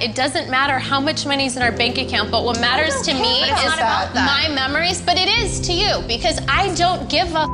It doesn't matter how much money's in our bank account, but what matters to me is my memories, but it is to you, because I don't give a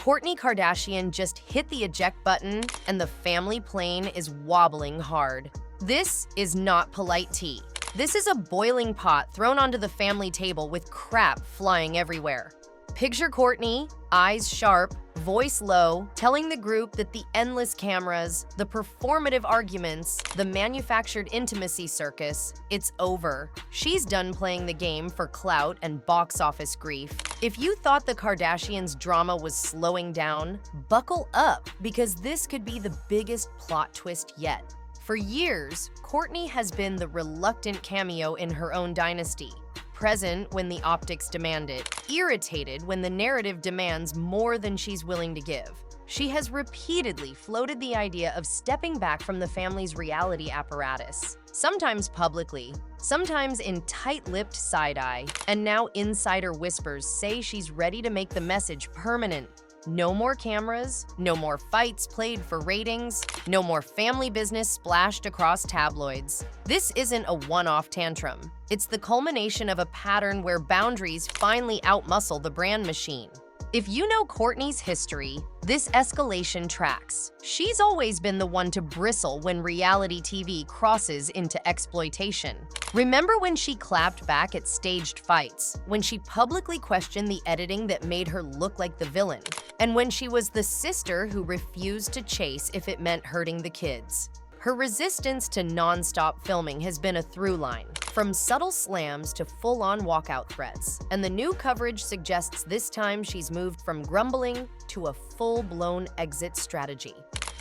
Kourtney Kardashian just hit the eject button and the family plane is wobbling hard. This is not polite tea. This is a boiling pot thrown onto the family table with crap flying everywhere. Picture Kourtney, eyes sharp, voice low, telling the group that the endless cameras, the performative arguments, the manufactured intimacy circus, it's over. She's done playing the game for clout and box office grief. If you thought the Kardashians' drama was slowing down, buckle up, because this could be the biggest plot twist yet. For years, Kourtney has been the reluctant cameo in her own dynasty. Present when the optics demand it, irritated when the narrative demands more than she's willing to give. She has repeatedly floated the idea of stepping back from the family's reality apparatus, sometimes publicly, sometimes in tight-lipped side-eye, and now insider whispers say she's ready to make the message permanent. No more cameras, no more fights played for ratings, no more family business splashed across tabloids. This isn't a one-off tantrum. It's the culmination of a pattern where boundaries finally outmuscle the brand machine. If you know Kourtney's history, this escalation tracks. She's always been the one to bristle when reality TV crosses into exploitation. Remember when she clapped back at staged fights, when she publicly questioned the editing that made her look like the villain, and when she was the sister who refused to chase if it meant hurting the kids. Her resistance to non-stop filming has been a through line, from subtle slams to full-on walkout threats, and the new coverage suggests this time she's moved from grumbling to a full-blown exit strategy.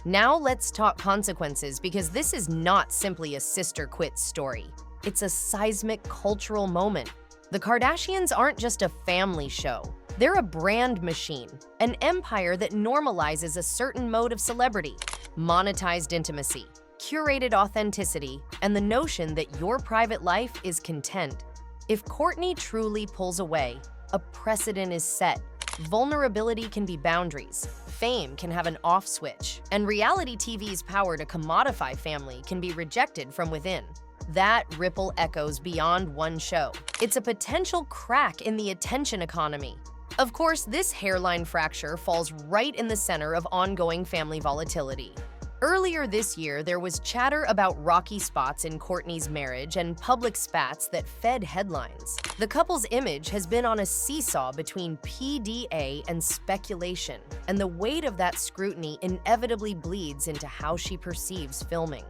Now let's talk consequences, because this is not simply a sister quits story. It's a seismic cultural moment. The Kardashians aren't just a family show. They're a brand machine, an empire that normalizes a certain mode of celebrity, monetized intimacy, curated authenticity, and the notion that your private life is content. If Kourtney truly pulls away, a precedent is set. Vulnerability can be boundaries, fame can have an off switch, and reality TV's power to commodify family can be rejected from within. That ripple echoes beyond one show. It's a potential crack in the attention economy. Of course, this hairline fracture falls right in the center of ongoing family volatility. Earlier this year, there was chatter about rocky spots in Kourtney's marriage and public spats that fed headlines. The couple's image has been on a seesaw between PDA and speculation, and the weight of that scrutiny inevitably bleeds into how she perceives filming.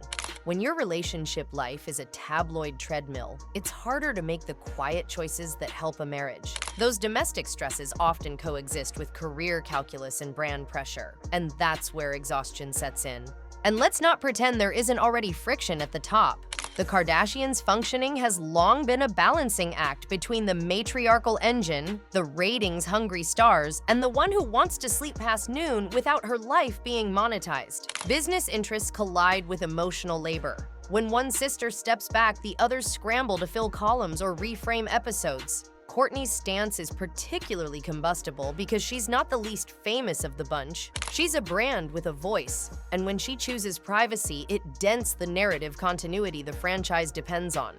When your relationship life is a tabloid treadmill, it's harder to make the quiet choices that help a marriage. Those domestic stresses often coexist with career calculus and brand pressure, and that's where exhaustion sets in. And let's not pretend there isn't already friction at the top. The Kardashians' functioning has long been a balancing act between the matriarchal engine, the ratings-hungry stars, and the one who wants to sleep past noon without her life being monetized. Business interests collide with emotional labor. When one sister steps back, the others scramble to fill columns or reframe episodes. Kourtney's stance is particularly combustible because she's not the least famous of the bunch. She's a brand with a voice, and when she chooses privacy, it dents the narrative continuity the franchise depends on.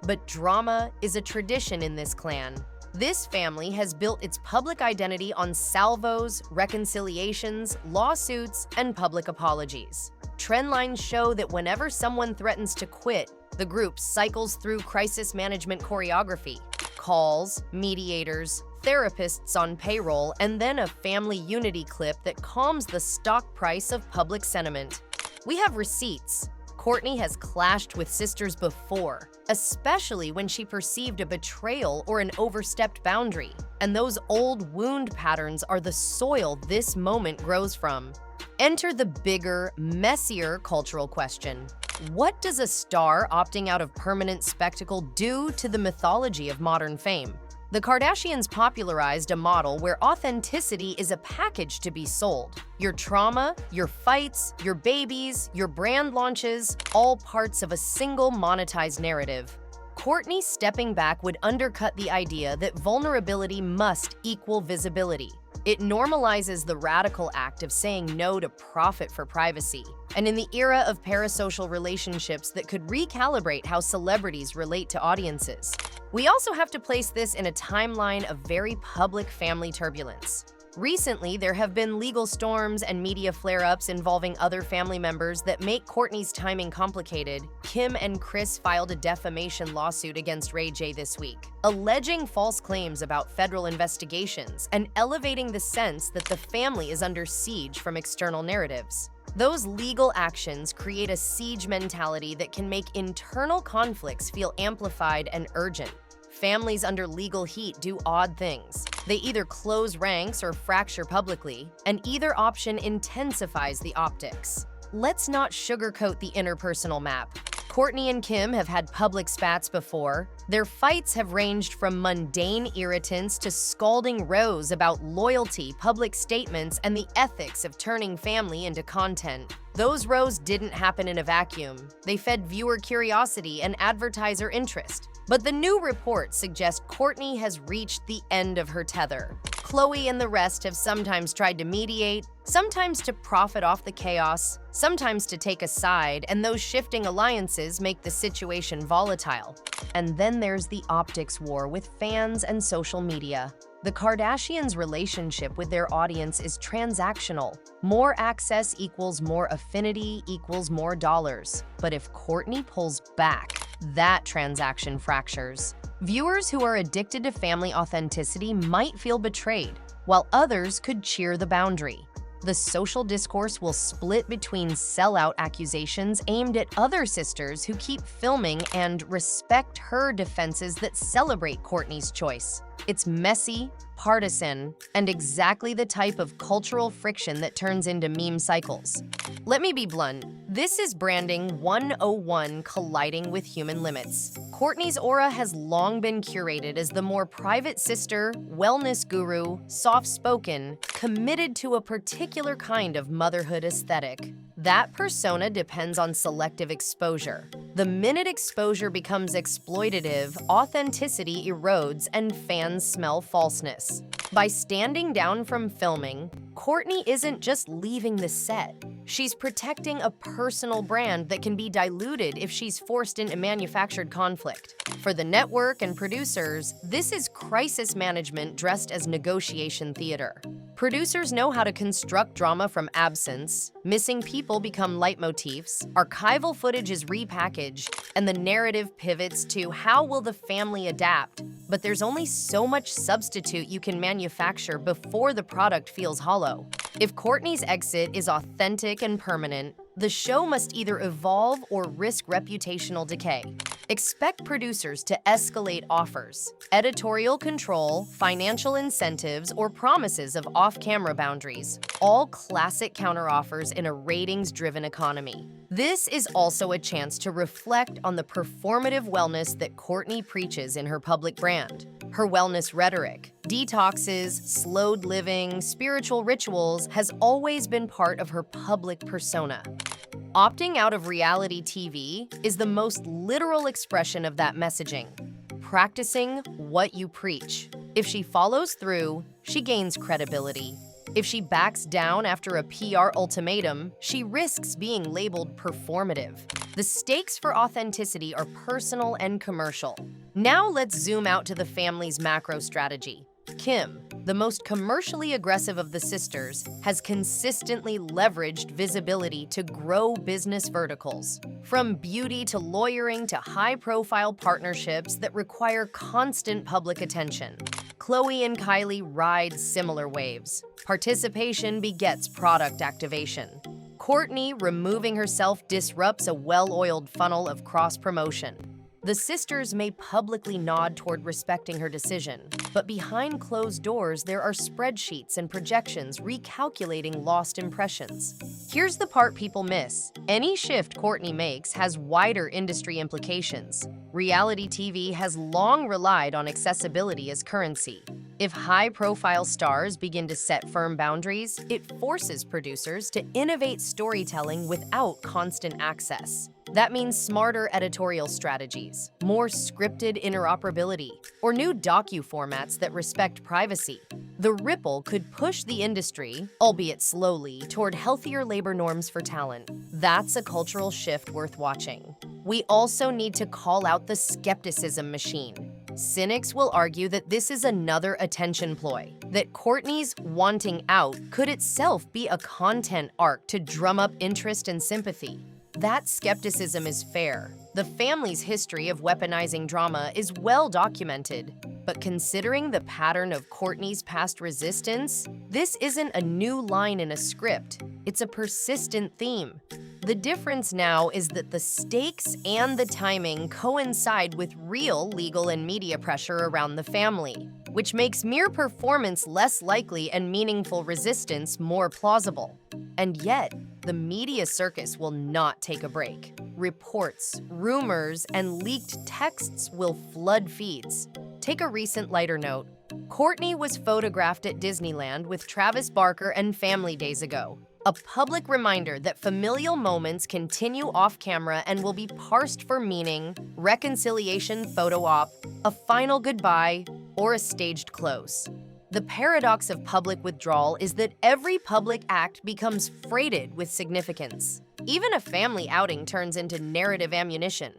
But drama is a tradition in this clan. This family has built its public identity on salvos, reconciliations, lawsuits, and public apologies. Trend lines show that whenever someone threatens to quit, the group cycles through crisis management choreography. Calls, mediators, therapists on payroll, and then a family unity clip that calms the stock price of public sentiment. We have receipts. Kourtney has clashed with sisters before, especially when she perceived a betrayal or an overstepped boundary. And those old wound patterns are the soil this moment grows from. Enter the bigger, messier cultural question. What does a star opting out of permanent spectacle do to the mythology of modern fame? The Kardashians popularized a model where authenticity is a package to be sold. Your trauma, your fights, your babies, your brand launches, all parts of a single monetized narrative. Kourtney stepping back would undercut the idea that vulnerability must equal visibility. It normalizes the radical act of saying no to profit for privacy, And in the era of parasocial relationships that could recalibrate how celebrities relate to audiences, we also have to place this in a timeline of very public family turbulence. Recently, there have been legal storms and media flare-ups involving other family members that make Kourtney's timing complicated. Kim and Kris filed a defamation lawsuit against Ray J this week, alleging false claims about federal investigations and elevating the sense that the family is under siege from external narratives. Those legal actions create a siege mentality that can make internal conflicts feel amplified and urgent. Families under legal heat do odd things. They either close ranks or fracture publicly, and either option intensifies the optics. Let's not sugarcoat the interpersonal map. Kourtney and Kim have had public spats before. Their fights have ranged from mundane irritants to scalding rows about loyalty, public statements, and the ethics of turning family into content. Those rows didn't happen in a vacuum. They fed viewer curiosity and advertiser interest. But the new reports suggest Kourtney has reached the end of her tether. Khloe and the rest have sometimes tried to mediate, sometimes to profit off the chaos, sometimes to take a side, and those shifting alliances make the situation volatile. And then there's the optics war with fans and social media. The Kardashians' relationship with their audience is transactional. More access equals more affinity equals more dollars. But if Kourtney pulls back, that transaction fractures. Viewers who are addicted to family authenticity might feel betrayed, while others could cheer the boundary. The social discourse will split between sellout accusations aimed at other sisters who keep filming and respect her defenses that celebrate Kourtney's choice. It's messy, partisan, and exactly the type of cultural friction that turns into meme cycles. Let me be blunt. This is branding 101 colliding with human limits. Kourtney's aura has long been curated as the more private sister, wellness guru, soft-spoken, committed to a particular kind of motherhood aesthetic. That persona depends on selective exposure. The minute exposure becomes exploitative, authenticity erodes and fans smell falseness. By standing down from filming, Kourtney isn't just leaving the set. She's protecting a personal brand that can be diluted if she's forced into manufactured conflict. For the network and producers, this is crisis management dressed as negotiation theater. Producers know how to construct drama from absence, missing people become leitmotifs, archival footage is repackaged, and the narrative pivots to how will the family adapt. But there's only so much substitute you can manufacture before the product feels hollow. If Kourtney's exit is authentic and permanent, the show must either evolve or risk reputational decay. Expect producers to escalate offers, editorial control, financial incentives, or promises of off-camera boundaries, all classic counteroffers in a ratings-driven economy. This is also a chance to reflect on the performative wellness that Kourtney preaches in her public brand. Her wellness rhetoric, detoxes, slowed living, spiritual rituals has always been part of her public persona. Opting out of reality TV is the most literal expression of that messaging. Practicing what you preach. If she follows through, she gains credibility. If she backs down after a PR ultimatum, she risks being labeled performative. The stakes for authenticity are personal and commercial. Now let's zoom out to the family's macro strategy. Kim, the most commercially aggressive of the sisters, has consistently leveraged visibility to grow business verticals. From beauty to lawyering to high-profile partnerships that require constant public attention. Khloe and Kylie ride similar waves. Participation begets product activation. Kourtney, removing herself, disrupts a well-oiled funnel of cross-promotion. The sisters may publicly nod toward respecting her decision, but behind closed doors there are spreadsheets and projections recalculating lost impressions. Here's the part people miss. Any shift Kourtney makes has wider industry implications. Reality TV has long relied on accessibility as currency. If high-profile stars begin to set firm boundaries, it forces producers to innovate storytelling without constant access. That means smarter editorial strategies, more scripted interoperability, or new docu-formats that respect privacy. The ripple could push the industry, albeit slowly, toward healthier labor norms for talent. That's a cultural shift worth watching. We also need to call out the skepticism machine. Cynics will argue that this is another attention ploy, that Kourtney's wanting out could itself be a content arc to drum up interest and sympathy. That skepticism is fair. The family's history of weaponizing drama is well documented. But considering the pattern of Kourtney's past resistance, this isn't a new line in a script. It's a persistent theme. The difference now is that the stakes and the timing coincide with real legal and media pressure around the family, which makes mere performance less likely and meaningful resistance more plausible. And yet, the media circus will not take a break. Reports, rumors, and leaked texts will flood feeds. Take a recent lighter note. Kourtney was photographed at Disneyland with Travis Barker and family days ago. A public reminder that familial moments continue off-camera and will be parsed for meaning, reconciliation photo op, a final goodbye, or a staged close. The paradox of public withdrawal is that every public act becomes freighted with significance. Even a family outing turns into narrative ammunition.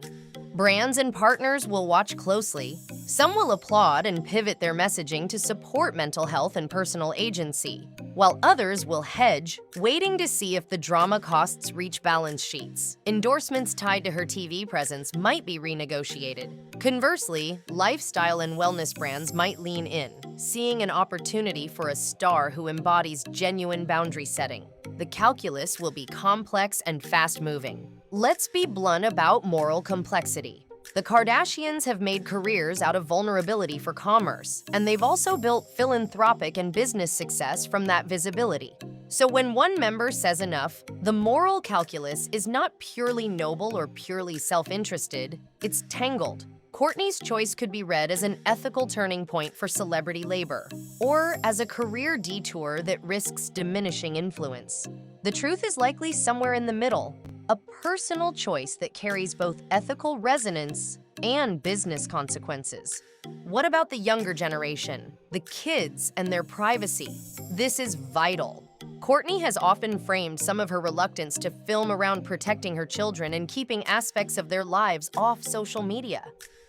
Brands and partners will watch closely. Some will applaud and pivot their messaging to support mental health and personal agency, while others will hedge, waiting to see if the drama costs reach balance sheets. Endorsements tied to her TV presence might be renegotiated. Conversely, lifestyle and wellness brands might lean in, seeing an opportunity for a star who embodies genuine boundary setting. The calculus will be complex and fast-moving. Let's be blunt about moral complexity. The Kardashians have made careers out of vulnerability for commerce, and they've also built philanthropic and business success from that visibility. So when one member says enough, the moral calculus is not purely noble or purely self-interested, it's tangled. Kourtney's choice could be read as an ethical turning point for celebrity labor, or as a career detour that risks diminishing influence. The truth is likely somewhere in the middle, a personal choice that carries both ethical resonance and business consequences. What about the younger generation, the kids and their privacy? This is vital. Kourtney has often framed some of her reluctance to film around protecting her children and keeping aspects of their lives off social media.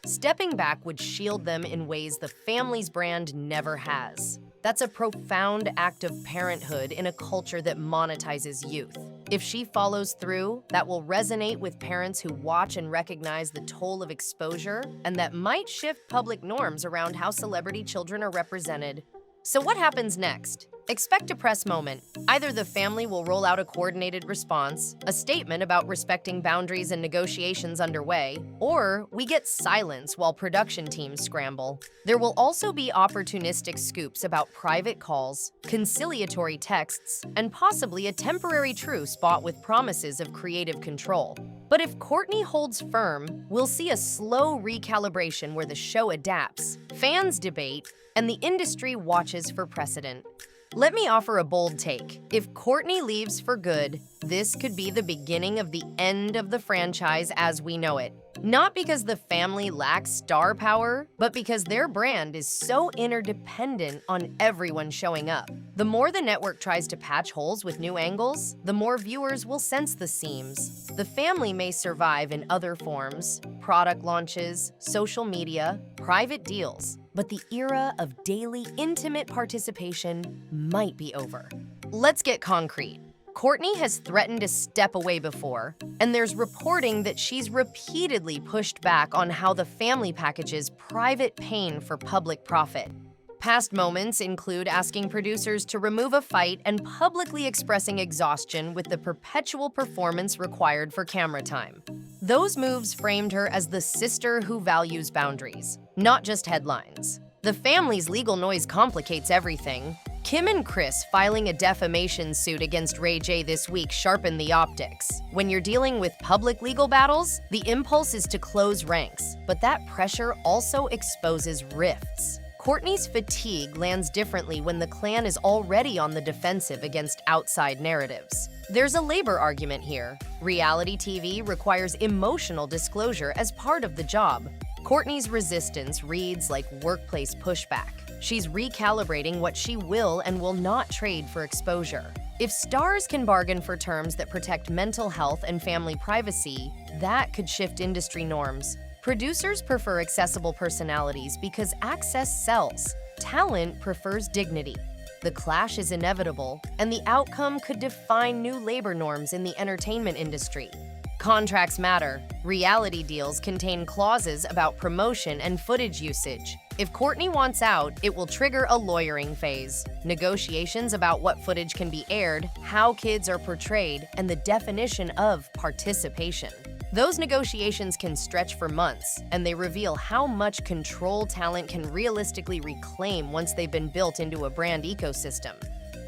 Stepping back would shield them in ways the family's brand never has. That's a profound act of parenthood in a culture that monetizes youth. If she follows through, that will resonate with parents who watch and recognize the toll of exposure, and that might shift public norms around how celebrity children are represented. So what happens next? Expect a press moment. Either the family will roll out a coordinated response, a statement about respecting boundaries and negotiations underway, or we get silence while production teams scramble. There will also be opportunistic scoops about private calls, conciliatory texts, and possibly a temporary truce bought with promises of creative control. But if Kourtney holds firm, we'll see a slow recalibration where the show adapts, fans debate, and the industry watches for precedent. Let me offer a bold take. If Kourtney leaves for good, this could be the beginning of the end of the franchise as we know it. Not because the family lacks star power, but because their brand is so interdependent on everyone showing up. The more the network tries to patch holes with new angles, the more viewers will sense the seams. The family may survive in other forms, product launches, social media, private deals, but the era of daily, intimate participation might be over. Let's get concrete. Kourtney has threatened to step away before, and there's reporting that she's repeatedly pushed back on how the family packages private pain for public profit. Past moments include asking producers to remove a fight and publicly expressing exhaustion with the perpetual performance required for camera time. Those moves framed her as the sister who values boundaries, not just headlines. The family's legal noise complicates everything. Kim and Kris filing a defamation suit against Ray J this week sharpened the optics. When you're dealing with public legal battles, the impulse is to close ranks, but that pressure also exposes rifts. Kourtney's fatigue lands differently when the clan is already on the defensive against outside narratives. There's a labor argument here. Reality TV requires emotional disclosure as part of the job. Kourtney's resistance reads like workplace pushback. She's recalibrating what she will and will not trade for exposure. If stars can bargain for terms that protect mental health and family privacy, that could shift industry norms. Producers prefer accessible personalities because access sells. Talent prefers dignity. The clash is inevitable, and the outcome could define new labor norms in the entertainment industry. Contracts matter. Reality deals contain clauses about promotion and footage usage. If Kourtney wants out, it will trigger a lawyering phase. Negotiations about what footage can be aired, how kids are portrayed, and the definition of participation. Those negotiations can stretch for months, and they reveal how much control talent can realistically reclaim once they've been built into a brand ecosystem.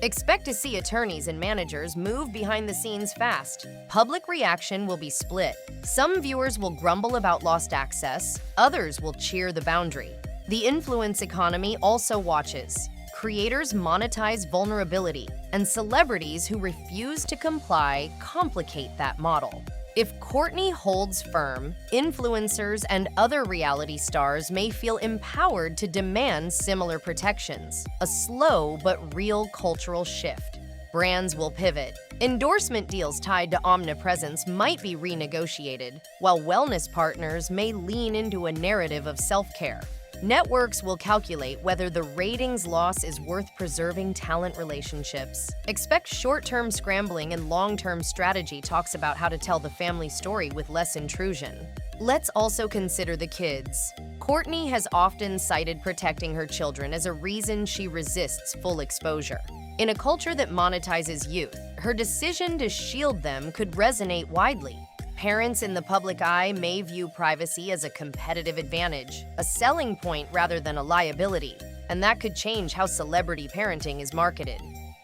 Expect to see attorneys and managers move behind the scenes fast. Public reaction will be split. Some viewers will grumble about lost access, others will cheer the boundary. The influence economy also watches. Creators monetize vulnerability, and celebrities who refuse to comply complicate that model. If Kourtney holds firm, influencers and other reality stars may feel empowered to demand similar protections, a slow but real cultural shift. Brands will pivot. Endorsement deals tied to omnipresence might be renegotiated, while wellness partners may lean into a narrative of self-care. Networks will calculate whether the ratings loss is worth preserving talent relationships. Expect short-term scrambling and long-term strategy talks about how to tell the family story with less intrusion. Let's also consider the kids. Kourtney has often cited protecting her children as a reason she resists full exposure. In a culture that monetizes youth, her decision to shield them could resonate widely. Parents in the public eye may view privacy as a competitive advantage, a selling point rather than a liability, and that could change how celebrity parenting is marketed.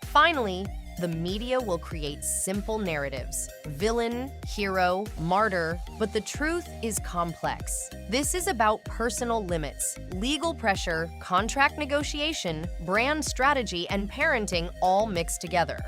Finally, the media will create simple narratives: villain, hero, martyr, but the truth is complex. This is about personal limits, legal pressure, contract negotiation, brand strategy, and parenting all mixed together.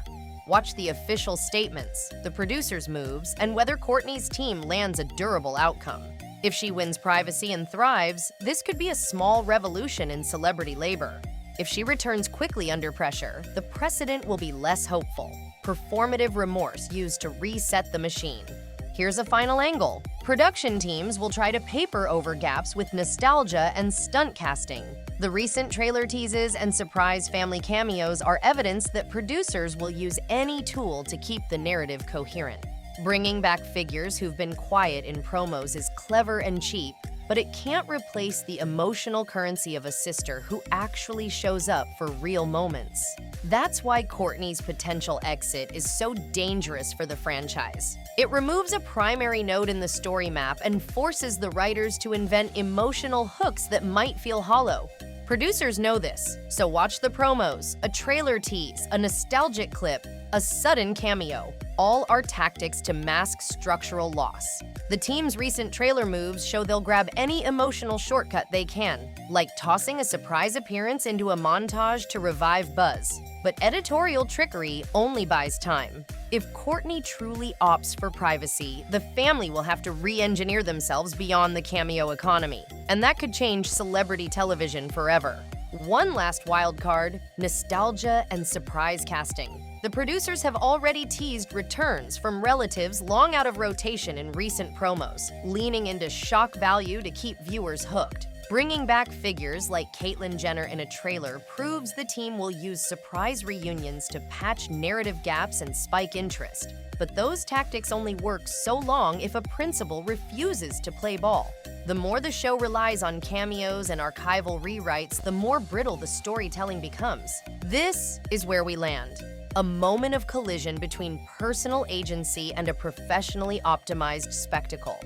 Watch the official statements, the producers' moves, and whether Kourtney's team lands a durable outcome. If she wins privacy and thrives, this could be a small revolution in celebrity labor. If she returns quickly under pressure, the precedent will be less hopeful. Performative remorse used to reset the machine. Here's a final angle. Production teams will try to paper over gaps with nostalgia and stunt casting. The recent trailer teases and surprise family cameos are evidence that producers will use any tool to keep the narrative coherent. Bringing back figures who've been quiet in promos is clever and cheap, but it can't replace the emotional currency of a sister who actually shows up for real moments. That's why Kourtney's potential exit is so dangerous for the franchise. It removes a primary node in the story map and forces the writers to invent emotional hooks that might feel hollow. Producers know this, so watch the promos, a trailer tease, a nostalgic clip, a sudden cameo. All are tactics to mask structural loss. The team's recent trailer moves show they'll grab any emotional shortcut they can, like tossing a surprise appearance into a montage to revive buzz. But editorial trickery only buys time. If Kourtney truly opts for privacy, the family will have to re-engineer themselves beyond the cameo economy, and that could change celebrity television forever. One last wild card: nostalgia and surprise casting. The producers have already teased returns from relatives long out of rotation in recent promos, leaning into shock value to keep viewers hooked. Bringing back figures like Caitlyn Jenner in a trailer proves the team will use surprise reunions to patch narrative gaps and spike interest. But those tactics only work so long if a principal refuses to play ball. The more the show relies on cameos and archival rewrites, the more brittle the storytelling becomes. This is where we land. A moment of collision between personal agency and a professionally optimized spectacle.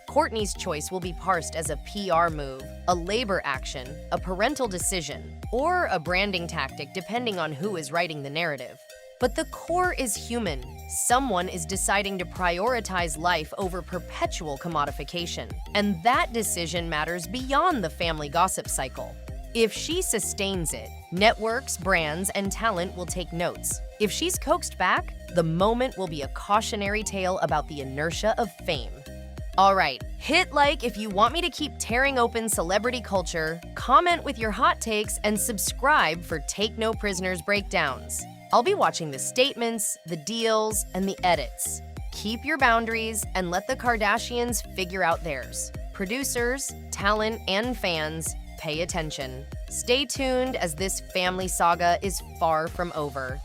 Kourtney's choice will be parsed as a PR move, a labor action, a parental decision, or a branding tactic depending on who is writing the narrative. But the core is human. Someone is deciding to prioritize life over perpetual commodification. And that decision matters beyond the family gossip cycle. If she sustains it, networks, brands, and talent will take notes. If she's coaxed back, the moment will be a cautionary tale about the inertia of fame. All right, hit like if you want me to keep tearing open celebrity culture, comment with your hot takes, and subscribe for Take No Prisoners breakdowns. I'll be watching the statements, the deals, and the edits. Keep your boundaries and let the Kardashians figure out theirs. Producers, talent, and fans, pay attention. Stay tuned as this family saga is far from over.